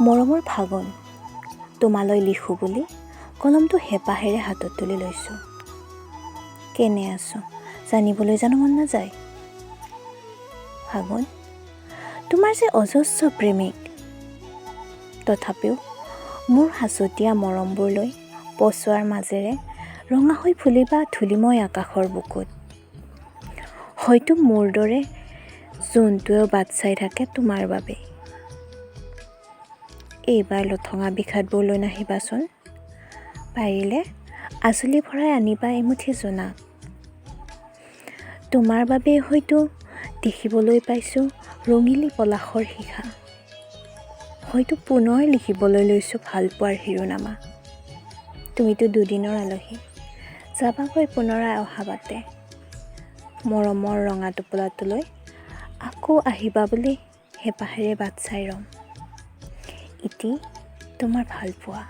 মৰমৰ ফাগুন তোমালৈ লিখোঁ বুলি কলমটো হেঁপাহেৰে হাতত তুলি লৈছোঁ। কেনে আছোঁ জানিবলৈ জানো মন নাযায়? ফাগুন তোমাৰ যে অজস্ৰ প্ৰেমিক, তথাপিও মোৰ সাঁচতীয়া মৰমবোৰ লৈ পচোৱাৰ মাজেৰে ৰঙা হৈ ফুলিবা ধূলিময় আকাশৰ বুকুত। হয়তো মোৰ দৰে জোনটোৱেও বাট চাই থাকে তোমাৰ বাবে। এইবাৰ লঠঙা বিষাদবোৰ লৈ নাহিবাচোন, পাৰিলে আঁচলি ভৰাই আনিবা এমুঠি জোনাক। তোমাৰ বাবেই হয়তো দেখিবলৈ পাইছোঁ ৰঙিলী পলাশৰ শিখা। হয়তো পুনৰ লিখিবলৈ লৈছোঁ ভালপোৱাৰ শিৰোনামা। তুমিতো দুদিনৰ আলহী, যাবাগৈ পুনৰাই অহা বাটে। মৰমৰ ৰঙা টোপোলাটোলৈ আকৌ আহিবা বুলি হেঁপাহেৰে বাট চাই ৰ'ম। ইতি তোমাৰ ভালপোৱা।